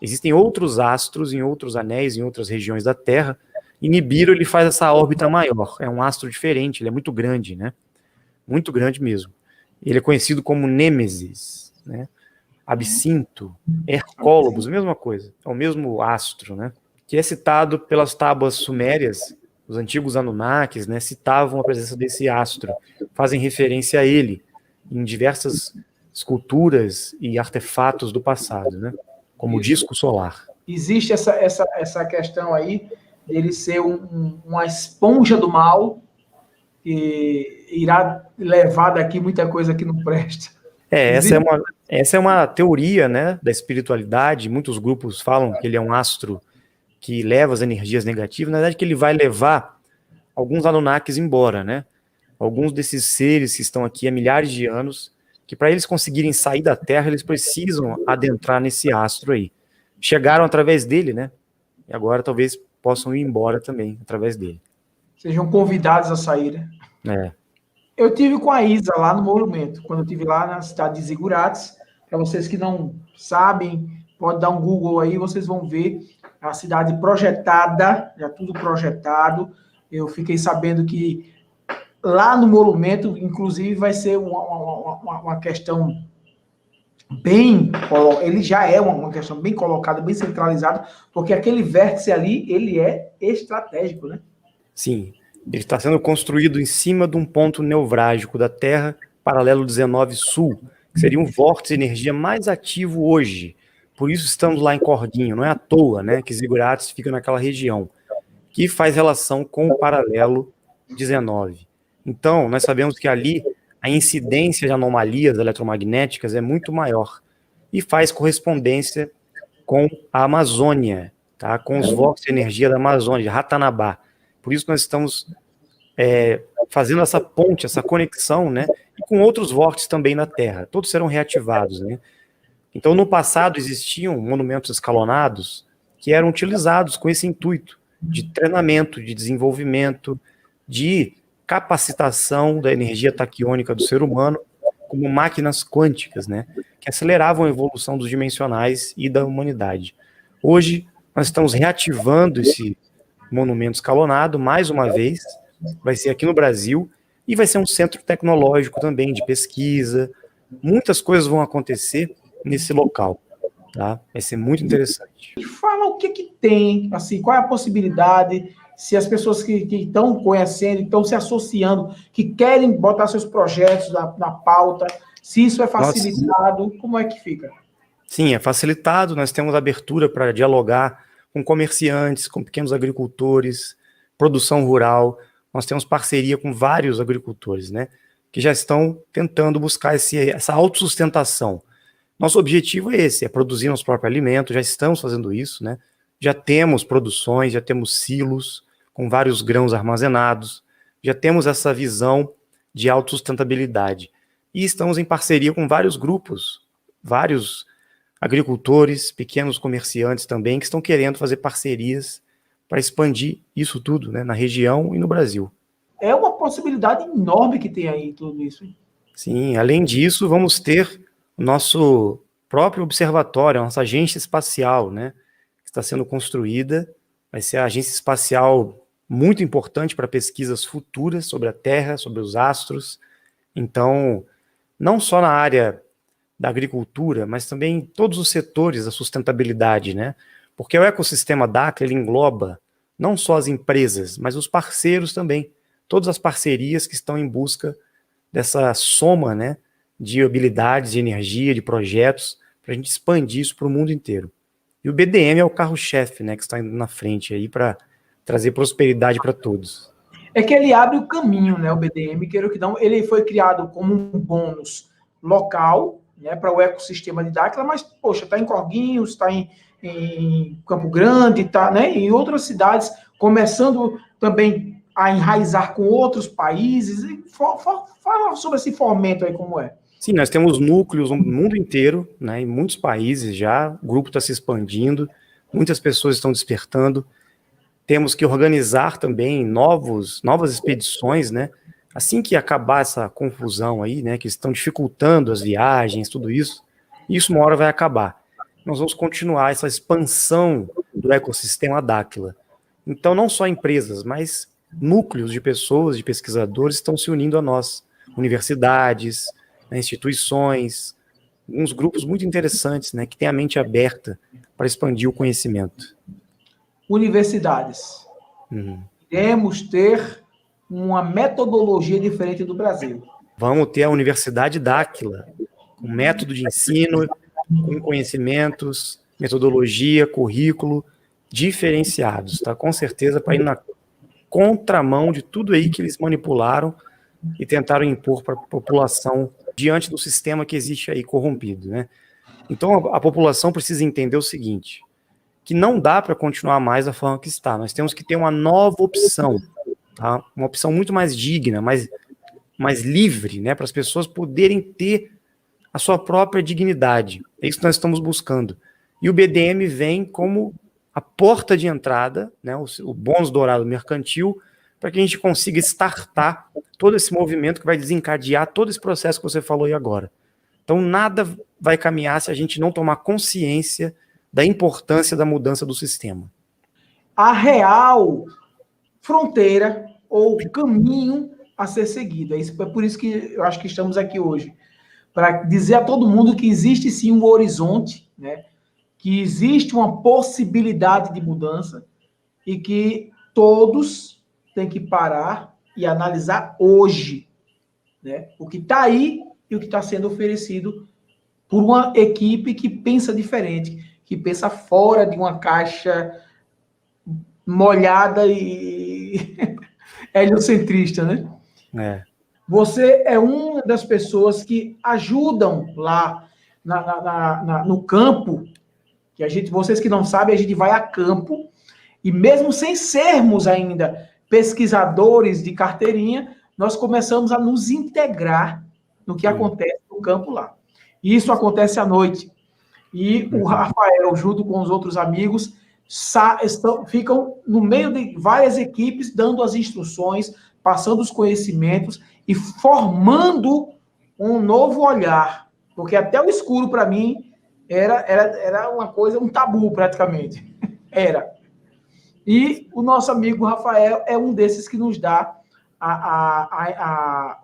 Existem outros astros em outros anéis, em outras regiões da Terra, e Nibiru ele faz essa órbita maior, é um astro diferente, ele é muito grande, né? muito grande mesmo. Ele é conhecido como Nêmesis, né? Absinto, Hercólobos, a mesma coisa, é o mesmo astro, né? Que é citado pelas tábuas sumérias, os antigos Anunnakis, né, citavam a presença desse astro, fazem referência a ele em diversas esculturas e artefatos do passado, né? Como o disco solar. Existe essa questão aí dele ser uma esponja do mal que irá levar daqui muita coisa que não presta. Essa é uma teoria, né, da espiritualidade. Muitos grupos falam que ele é um astro que leva as energias negativas. Na verdade, que ele vai levar alguns Anunnakis embora, né? Alguns desses seres que estão aqui há milhares de anos, que para eles conseguirem sair da Terra, eles precisam adentrar nesse astro aí. Chegaram através dele, né? E agora talvez possam ir embora também através dele. Sejam convidados a sair, né? Eu tive com a Isa lá no Monumento, quando eu tive lá na cidade de Zigurates. Para vocês que não sabem, pode dar um Google aí, vocês vão ver a cidade projetada, já tudo projetado. Eu fiquei sabendo que lá no Monumento, inclusive, vai ser uma questão bem... Ele já é uma questão bem colocada, bem centralizada, porque aquele vértice ali, ele é estratégico, né? Sim. Ele está sendo construído em cima de um ponto nevrálgico da Terra, paralelo 19 Sul, que seria um vórtice de energia mais ativo hoje. Por isso estamos lá em Corguinho. Não é à toa, né, que Zigurates fica naquela região, que faz relação com o paralelo 19. Então, nós sabemos que ali a incidência de anomalias eletromagnéticas é muito maior e faz correspondência com a Amazônia, tá? Com os vórtices de energia da Amazônia, de Ratanabá. Por isso nós estamos fazendo essa ponte, essa conexão, né? E com outros vórtices também na Terra. Todos serão reativados, né? Então, no passado, existiam monumentos escalonados que eram utilizados com esse intuito de treinamento, de desenvolvimento, de capacitação da energia taquiônica do ser humano como máquinas quânticas, né? Que aceleravam a evolução dos dimensionais e da humanidade. Hoje, nós estamos reativando esse monumento escalonado, mais uma vez, vai ser aqui no Brasil, e vai ser um centro tecnológico também, de pesquisa. Muitas coisas vão acontecer nesse local, tá? Vai ser muito interessante. Fala o que tem, assim, qual é a possibilidade, se as pessoas que estão conhecendo, estão se associando, que querem botar seus projetos na pauta, se isso é facilitado, Nossa. Como é que fica? Sim, é facilitado, nós temos abertura para dialogar com comerciantes, com pequenos agricultores, produção rural. Nós temos parceria com vários agricultores, né, que já estão tentando buscar essa autossustentação. Nosso objetivo é esse, é produzir nosso próprio alimento, já estamos fazendo isso, né, já temos produções, já temos silos com vários grãos armazenados, já temos essa visão de autossustentabilidade. E estamos em parceria com vários grupos, vários agricultores, pequenos comerciantes também, que estão querendo fazer parcerias para expandir isso tudo, né, na região e no Brasil. É uma possibilidade enorme que tem aí tudo isso. Hein? Sim, além disso, vamos ter o nosso próprio observatório, a nossa agência espacial, né, que está sendo construída. Vai ser a agência espacial muito importante para pesquisas futuras sobre a Terra, sobre os astros. Então, não só na área da agricultura, mas também em todos os setores da sustentabilidade, né? Porque o ecossistema DACLA, ele engloba não só as empresas, mas os parceiros também. Todas as parcerias que estão em busca dessa soma, né, de habilidades, de energia, de projetos, para a gente expandir isso para o mundo inteiro. E o BDM é o carro-chefe, né, que está indo na frente aí para trazer prosperidade para todos. É que ele abre o caminho, né, o BDM, queira que não, ele foi criado como um bônus local, né, para o ecossistema de Dáquila, mas, poxa, está em Corguinhos, está em Campo Grande, está, né, em outras cidades, começando também a enraizar com outros países. Fala sobre esse fomento aí, como é. Sim, nós temos núcleos no mundo inteiro, né, em muitos países já, o grupo está se expandindo, muitas pessoas estão despertando, temos que organizar também novas expedições, né, assim que acabar essa confusão aí, né, que estão dificultando as viagens, tudo isso uma hora vai acabar. Nós vamos continuar essa expansão do ecossistema Dáquila. Então, não só empresas, mas núcleos de pessoas, de pesquisadores estão se unindo a nós. universidades, né, instituições, uns grupos muito interessantes, né, que têm a mente aberta para expandir o conhecimento. Universidades. Uhum. Iremos ter uma metodologia diferente do Brasil. Vamos ter a Universidade d'Áquila, com método de ensino, com conhecimentos, metodologia, currículo diferenciados, tá? Com certeza para ir na contramão de tudo aí que eles manipularam e tentaram impor para a população diante do sistema que existe aí corrompido, né? Então a população precisa entender o seguinte, que não dá para continuar mais da forma que está, nós temos que ter uma nova opção, tá? Uma opção muito mais digna, mais livre, né? Para as pessoas poderem ter a sua própria dignidade. É isso que nós estamos buscando. E o BDM vem como a porta de entrada, né, o bônus dourado mercantil, para que a gente consiga startar todo esse movimento que vai desencadear todo esse processo que você falou aí agora. Então, nada vai caminhar se a gente não tomar consciência da importância da mudança do sistema. A real fronteira ou caminho a ser seguido. É por isso que eu acho que estamos aqui hoje. Para dizer a todo mundo que existe sim um horizonte, né? Que existe uma possibilidade de mudança e que todos têm que parar e analisar hoje, né? O que está aí e o que está sendo oferecido por uma equipe que pensa diferente, que pensa fora de uma caixa molhada e heliocentrista, né? É. Você é uma das pessoas que ajudam lá no campo, que vocês que não sabem, a gente vai a campo, e mesmo sem sermos ainda pesquisadores de carteirinha, nós começamos a nos integrar no que acontece no campo lá. E isso acontece à noite. E o Rafael, junto com os outros amigos, ficam no meio de várias equipes, dando as instruções, passando os conhecimentos e formando um novo olhar. Porque até o escuro, para mim, era uma coisa, um tabu, praticamente. Era. E o nosso amigo Rafael é um desses que nos dá a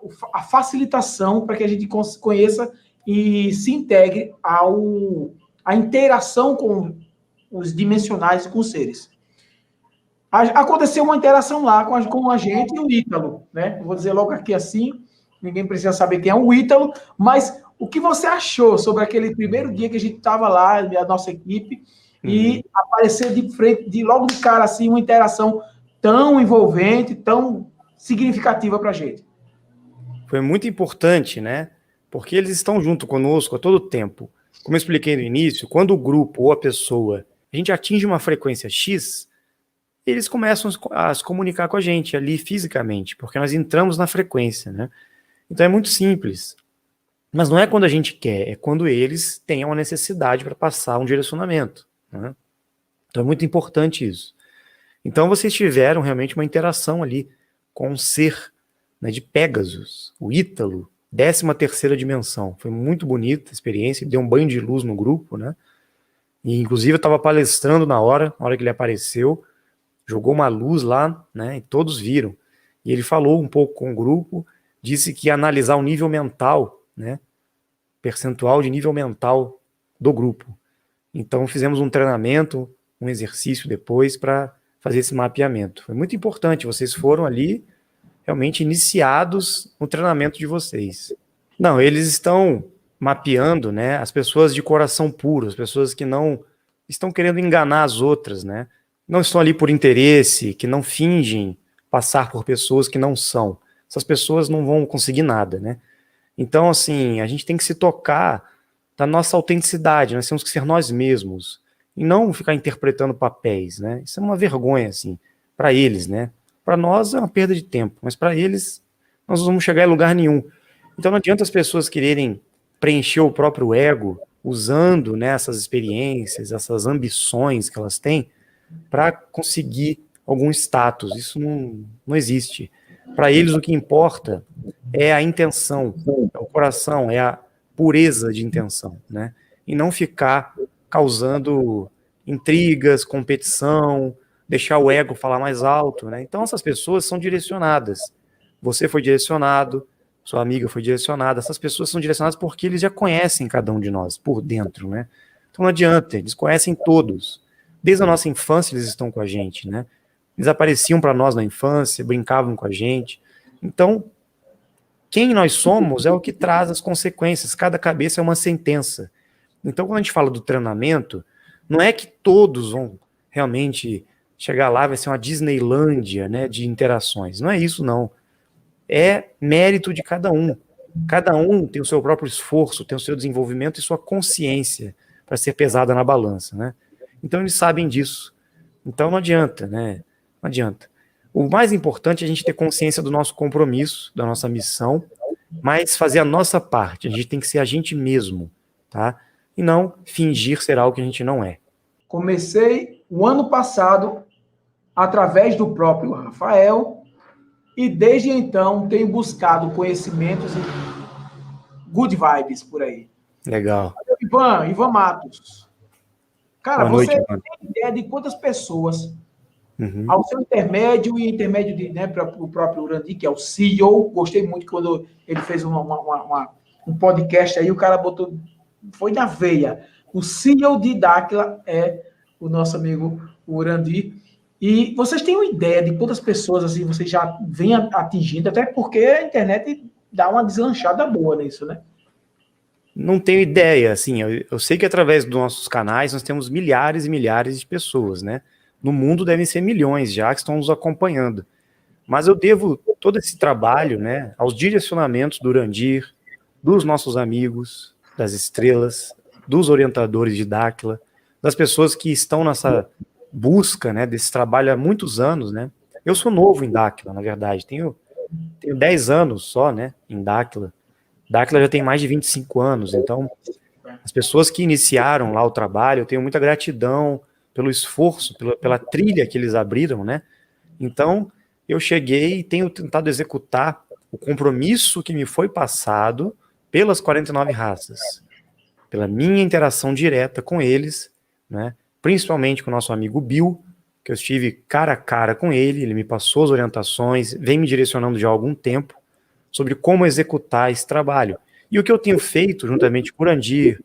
facilitação para que a gente conheça e se integre à interação com os dimensionais e com os seres. Aconteceu uma interação lá com a gente e o Ítalo, né? Eu vou dizer logo aqui assim, ninguém precisa saber quem é o Ítalo, mas o que você achou sobre aquele primeiro dia que a gente estava lá, a nossa equipe, e aparecer de frente, logo de cara, assim, uma interação tão envolvente, tão significativa para a gente? Foi muito importante, né? Porque eles estão junto conosco a todo tempo. Como eu expliquei no início, quando o grupo ou a pessoa, a gente atinge uma frequência X, eles começam a se comunicar com a gente ali fisicamente, porque nós entramos na frequência, né? Então é muito simples. Mas não é quando a gente quer, é quando eles têm uma necessidade para passar um direcionamento, né? Então é muito importante isso. Então vocês tiveram realmente uma interação ali com um ser, né, de Pégasus, o Ítalo, 13ª dimensão. Foi muito bonita a experiência, deu um banho de luz no grupo, né? E inclusive eu estava palestrando na hora que ele apareceu, jogou uma luz lá, né? E todos viram. E ele falou um pouco com o grupo, disse que ia analisar o nível mental, né? Percentual de nível mental do grupo. Então fizemos um treinamento, um exercício depois para fazer esse mapeamento. Foi muito importante, vocês foram ali realmente iniciados no treinamento de vocês. Não, eles estão mapeando, né, as pessoas de coração puro, as pessoas que não estão querendo enganar as outras, né? Não estão ali por interesse, que não fingem passar por pessoas que não são. Essas pessoas não vão conseguir nada, né? Então, assim, a gente tem que se tocar da nossa autenticidade, nós temos que ser nós mesmos, e não ficar interpretando papéis, né? Isso é uma vergonha, assim, para eles, né? Para nós é uma perda de tempo, mas para eles nós não vamos chegar em lugar nenhum. Então não adianta as pessoas quererem preencher o próprio ego usando, né, essas experiências, essas ambições que elas têm para conseguir algum status. Isso não existe. Para eles o que importa é a intenção, é o coração, é a pureza de intenção, né? E não ficar causando intrigas, competição, deixar o ego falar mais alto, né? Então essas pessoas são direcionadas. Você foi direcionado, sua amiga foi direcionada. Essas pessoas são direcionadas porque eles já conhecem cada um de nós por dentro, né? Então não adianta, eles conhecem todos. Desde a nossa infância eles estão com a gente, né? Eles apareciam para nós na infância, brincavam com a gente. Então, quem nós somos é o que traz as consequências. Cada cabeça é uma sentença. Então, quando a gente fala do treinamento, não é que todos vão realmente chegar lá, vai ser uma Disneylândia, né, de interações. Não é isso, não. É mérito de cada um. Cada um tem o seu próprio esforço, tem o seu desenvolvimento e sua consciência para ser pesada na balança, né? Então, eles sabem disso. Então, não adianta, né? Não adianta. O mais importante é a gente ter consciência do nosso compromisso, da nossa missão, mas fazer a nossa parte. A gente tem que ser a gente mesmo, tá? E não fingir ser algo que a gente não é. Comecei o ano passado através do próprio Rafael e desde então tenho buscado conhecimentos e good vibes por aí. Legal. Ivan Matos. Cara, Boa noite, você Ivan. tem ideia de quantas pessoas, ao seu intermédio e intermédio de, né, para o próprio Urandi, que é o CEO, gostei muito quando ele fez um podcast aí, o cara botou, foi na veia. O CEO de Dáquila é o nosso amigo Urandi. E vocês têm uma ideia de quantas pessoas assim vocês já vêm atingindo, até porque a internet dá uma deslanchada boa nisso, né? Não tenho ideia, assim, eu sei que através dos nossos canais nós temos milhares e milhares de pessoas, né? No mundo devem ser milhões já que estão nos acompanhando. Mas eu devo todo esse trabalho, né, aos direcionamentos do Urandir, dos nossos amigos, das estrelas, dos orientadores de Dáquila, das pessoas que estão nessa busca, né, desse trabalho há muitos anos, né? Eu sou novo em Dáquila, na verdade, tenho 10 anos só, né, em Dáquila. Dáquila já tem mais de 25 anos, então as pessoas que iniciaram lá o trabalho, eu tenho muita gratidão pelo esforço, pela trilha que eles abriram, né? Então, eu cheguei e tenho tentado executar o compromisso que me foi passado pelas 49 raças, pela minha interação direta com eles, né? Principalmente com o nosso amigo Bill, que eu estive cara a cara com ele, ele me passou as orientações, vem me direcionando já há algum tempo sobre como executar esse trabalho. E o que eu tenho feito, juntamente com o Urandir,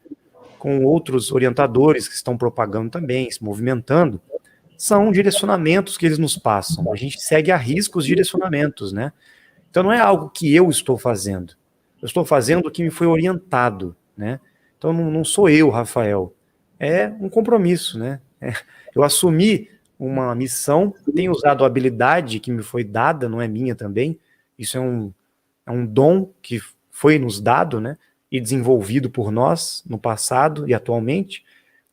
com outros orientadores que estão propagando também, se movimentando, são direcionamentos que eles nos passam. A gente segue a risco os direcionamentos, né? Então não é algo que eu estou fazendo. Eu estou fazendo o que me foi orientado, né? Então não sou eu, Rafael. É um compromisso, né? Eu assumi uma missão, tenho usado a habilidade que me foi dada, não é minha também. Isso é um dom que foi nos dado, né? E desenvolvido por nós no passado e atualmente.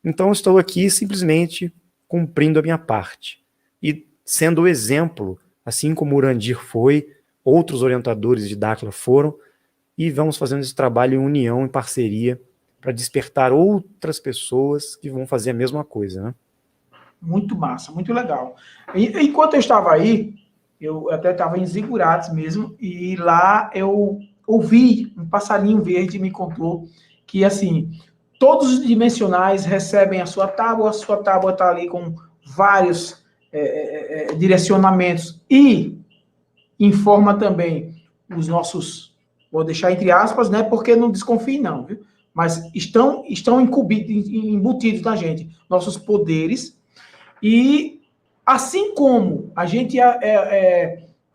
Então eu estou aqui simplesmente cumprindo a minha parte e sendo o exemplo, assim como o Urandir foi, outros orientadores de Dáquila foram, e vamos fazendo esse trabalho em união, em parceria, para despertar outras pessoas que vão fazer a mesma coisa, né? Muito massa, muito legal. Enquanto eu estava aí, eu até estava em Zigurates mesmo, e lá eu ouvi um passarinho verde me contou que, assim, todos os dimensionais recebem a sua tábua está ali com vários direcionamentos e informa também os nossos, vou deixar entre aspas, né, porque não desconfie não, viu? Mas estão embutidos na gente, nossos poderes, e assim como a gente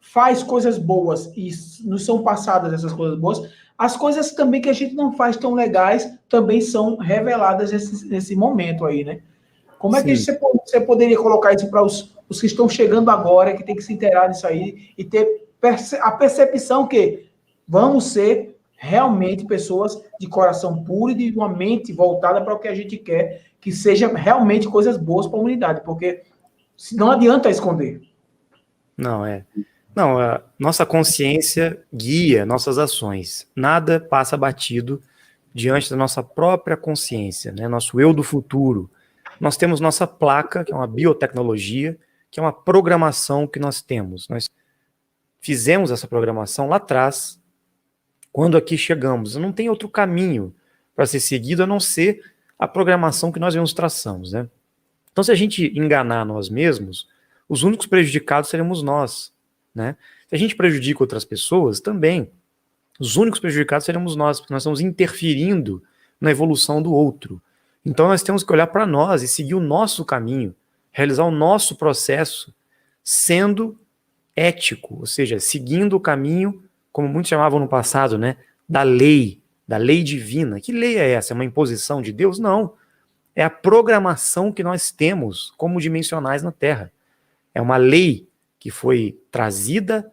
faz coisas boas e nos são passadas essas coisas boas, as coisas também que a gente não faz tão legais também são reveladas nesse momento aí, né? Como é que você poderia colocar isso para os que estão chegando agora, que tem que se inteirar disso aí e ter a percepção que vamos ser realmente pessoas de coração puro e de uma mente voltada para o que a gente quer, que seja realmente coisas boas para a humanidade, porque não adianta esconder. Não, a nossa consciência guia nossas ações. Nada passa batido diante da nossa própria consciência, né? Nosso eu do futuro. Nós temos nossa placa, que é uma biotecnologia, que é uma programação que nós temos. Nós fizemos essa programação lá atrás, quando aqui chegamos. Não tem outro caminho para ser seguido a não ser a programação que nós mesmos traçamos, né? Então, se a gente enganar nós mesmos, os únicos prejudicados seremos nós, né? Se a gente prejudica outras pessoas, também. Os únicos prejudicados seremos nós, porque nós estamos interferindo na evolução do outro. Então nós temos que olhar para nós e seguir o nosso caminho, realizar o nosso processo, sendo ético, ou seja, seguindo o caminho, como muitos chamavam no passado, né, da lei divina. Que lei é essa? É uma imposição de Deus? Não. É a programação que nós temos como dimensionais na Terra. É uma lei que foi trazida,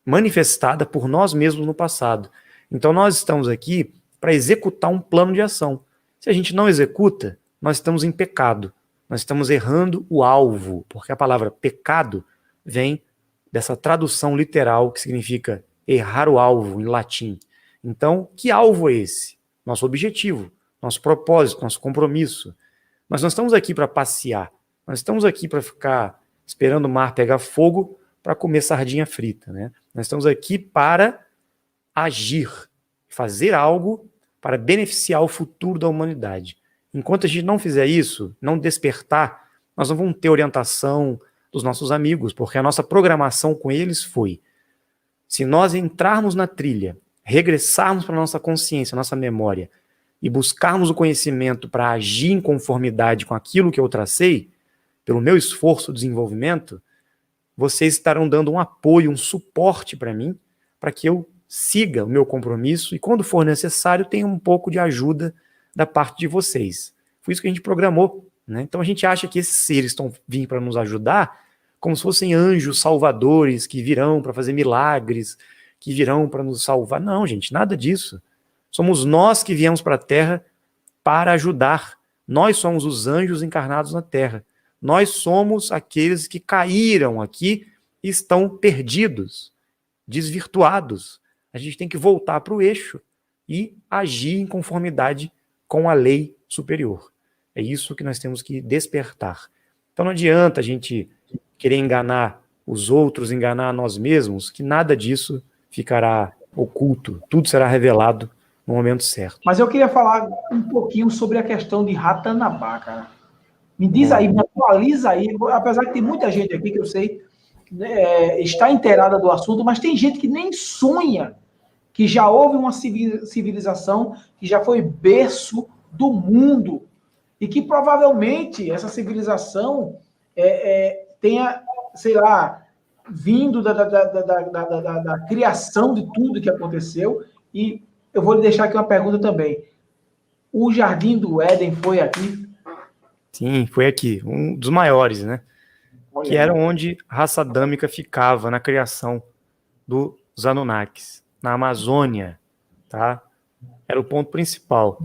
manifestada por nós mesmos no passado. Então nós estamos aqui para executar um plano de ação. Se a gente não executa, nós estamos em pecado. Nós estamos errando o alvo, porque a palavra pecado vem dessa tradução literal que significa errar o alvo em latim. Então, que alvo é esse? Nosso objetivo, nosso propósito, nosso compromisso. Nós não estamos aqui para passear. Nós estamos aqui para ficar esperando o mar pegar fogo para comer sardinha frita, né? Nós estamos aqui para agir, fazer algo para beneficiar o futuro da humanidade. Enquanto a gente não fizer isso, não despertar, nós não vamos ter orientação dos nossos amigos, porque a nossa programação com eles foi: se nós entrarmos na trilha, regressarmos para a nossa consciência, nossa memória, e buscarmos o conhecimento para agir em conformidade com aquilo que eu tracei, pelo meu esforço de desenvolvimento, vocês estarão dando um apoio, um suporte para mim, para que eu siga o meu compromisso e, quando for necessário, tenha um pouco de ajuda da parte de vocês. Foi isso que a gente programou, né? Então a gente acha que esses seres estão vindo para nos ajudar como se fossem anjos salvadores que virão para fazer milagres, que virão para nos salvar. Não, gente, nada disso. Somos nós que viemos para a Terra para ajudar. Nós somos os anjos encarnados na Terra. Nós somos aqueles que caíram aqui e estão perdidos, desvirtuados. A gente tem que voltar para o eixo e agir em conformidade com a lei superior. É isso que nós temos que despertar. Então não adianta a gente querer enganar os outros, enganar nós mesmos, que nada disso ficará oculto. Tudo será revelado no momento certo. Mas eu queria falar um pouquinho sobre a questão de Ratanabá, cara. Me diz aí, me atualiza aí, apesar que tem muita gente aqui que eu sei está inteirada do assunto, mas tem gente que nem sonha que já houve uma civilização que já foi berço do mundo e que provavelmente essa civilização tenha, sei lá, vindo da criação de tudo que aconteceu. E eu vou lhe deixar aqui uma pergunta também. O Jardim do Éden foi aqui? Sim, foi aqui, um dos maiores, né? Que era onde a raça adâmica ficava na criação dos Anunnakis, na Amazônia, tá? Era o ponto principal.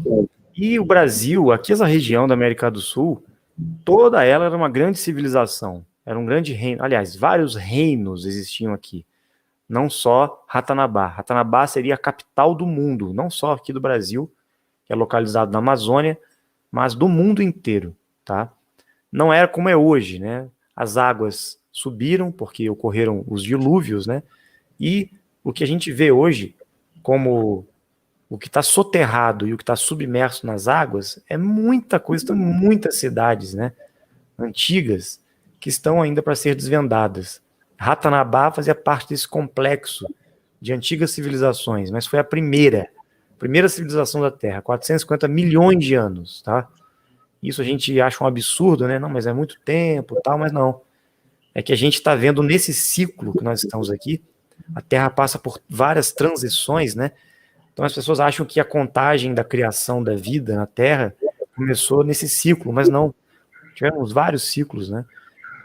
E o Brasil, aqui essa região da América do Sul, toda ela era uma grande civilização, era um grande reino. Aliás, vários reinos existiam aqui, não só Ratanabá. Ratanabá seria a capital do mundo, não só aqui do Brasil, que é localizado na Amazônia, mas do mundo inteiro, tá? Não era como é hoje, né? As águas subiram porque ocorreram os dilúvios, né? E o que a gente vê hoje como o que está soterrado e o que está submerso nas águas é muita coisa, tem muitas cidades, né, antigas que estão ainda para ser desvendadas. Ratanabá fazia parte desse complexo de antigas civilizações, mas foi a primeira civilização da Terra, 450 milhões de anos, tá? Isso a gente acha um absurdo, né? Não, mas é muito tempo, tal, mas não. É que a gente está vendo nesse ciclo que nós estamos aqui, a Terra passa por várias transições, né? Então as pessoas acham que a contagem da criação da vida na Terra começou nesse ciclo, mas não. Tivemos vários ciclos, né?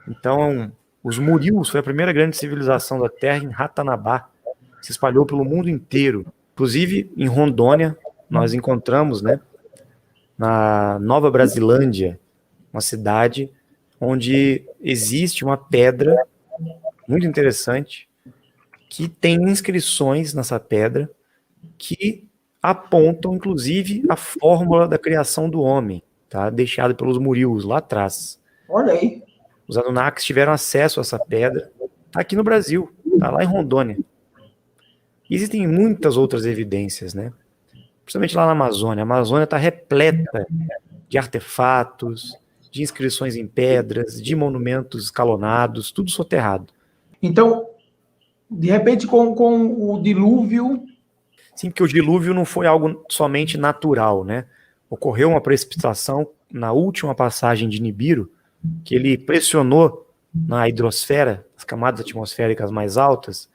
Então, os Murius foi a primeira grande civilização da Terra em Ratanabá. Se espalhou pelo mundo inteiro. Inclusive, em Rondônia, nós encontramos, né, na Nova Brasilândia, uma cidade onde existe uma pedra muito interessante que tem inscrições nessa pedra que apontam, inclusive, a fórmula da criação do homem, tá? Deixada pelos Murius lá atrás. Olha aí. Os Anunnakis tiveram acesso a essa pedra. Tá aqui no Brasil, tá lá em Rondônia. E existem muitas outras evidências, né? Principalmente lá na Amazônia. A Amazônia está repleta de artefatos, de inscrições em pedras, de monumentos escalonados, tudo soterrado. Então, de repente, com o dilúvio... Sim, porque o dilúvio não foi algo somente natural, né? Ocorreu uma precipitação na última passagem de Nibiru, que ele pressionou na hidrosfera, as camadas atmosféricas mais altas,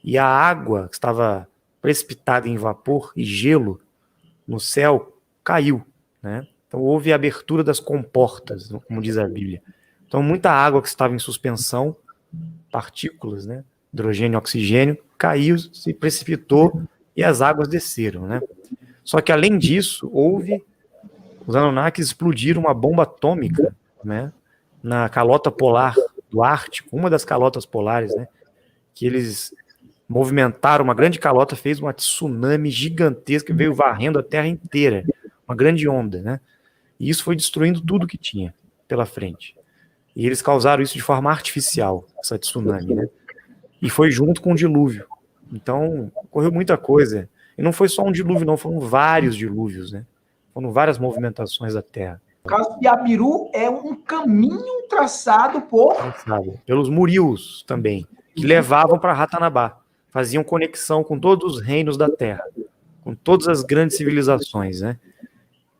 e a água que estava precipitada em vapor e gelo no céu caiu, né? Então houve a abertura das comportas, como diz a Bíblia. Então muita água que estava em suspensão, partículas, né? Hidrogênio e oxigênio, caiu, se precipitou e as águas desceram, né? Só que além disso, os Anunnakis explodiram uma bomba atômica, né? Na calota polar do Ártico, uma das calotas polares, né? Que eles movimentaram, uma grande calota fez uma tsunami gigantesca que veio varrendo a Terra inteira, uma grande onda, né? E isso foi destruindo tudo que tinha pela frente. E eles causaram isso de forma artificial, essa tsunami, né? E foi junto com o dilúvio. Então, ocorreu muita coisa. E não foi só um dilúvio, não, foram vários dilúvios, né? Foram várias movimentações da Terra. O caso de Abiru é um caminho traçado pelos Murios também, que levavam para Ratanabá. Faziam conexão com todos os reinos da Terra, com todas as grandes civilizações, né?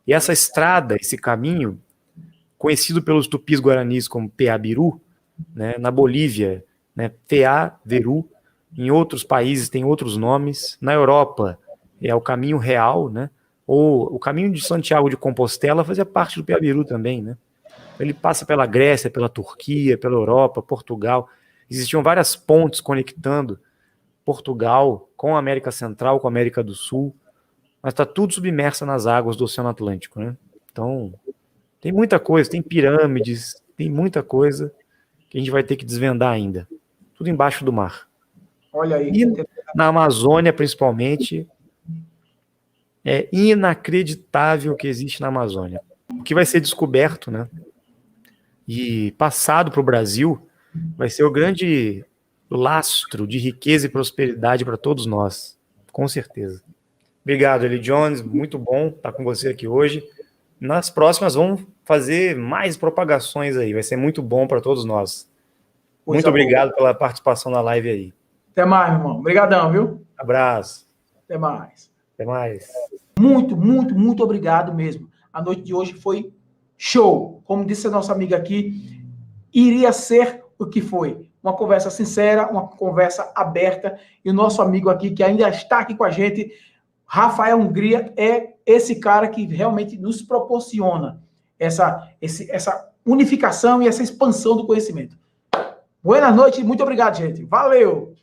E essa estrada, esse caminho, conhecido pelos tupis guaranis como Peabiru, né, na Bolívia, né, Peaveru, em outros países tem outros nomes, na Europa é o caminho real, né, ou o caminho de Santiago de Compostela fazia parte do Peabiru também, né? Ele passa pela Grécia, pela Turquia, pela Europa, Portugal, existiam várias pontes conectando Portugal com a América Central, com a América do Sul, mas está tudo submerso nas águas do Oceano Atlântico, né? Então, tem muita coisa, tem pirâmides, tem muita coisa que a gente vai ter que desvendar ainda. Tudo embaixo do mar. Olha aí. E na Amazônia, principalmente, é inacreditável o que existe na Amazônia. O que vai ser descoberto, né? E passado para o Brasil, vai ser o grande lastro de riqueza e prosperidade para todos nós, com certeza. Obrigado, Eli Jones, muito bom estar com você aqui hoje. Nas próximas vamos fazer mais propagações aí, vai ser muito bom para todos nós. Muito obrigado pela participação na live aí. Até mais, meu irmão. Obrigadão, viu? Abraço. Até mais. Até mais. Muito, muito, muito obrigado mesmo. A noite de hoje foi show. Como disse a nossa amiga aqui, iria ser o que foi. Uma conversa sincera, uma conversa aberta. E o nosso amigo aqui, que ainda está aqui com a gente, Rafael Hungria, é esse cara que realmente nos proporciona essa unificação e essa expansão do conhecimento. Boa noite, muito obrigado, gente. Valeu!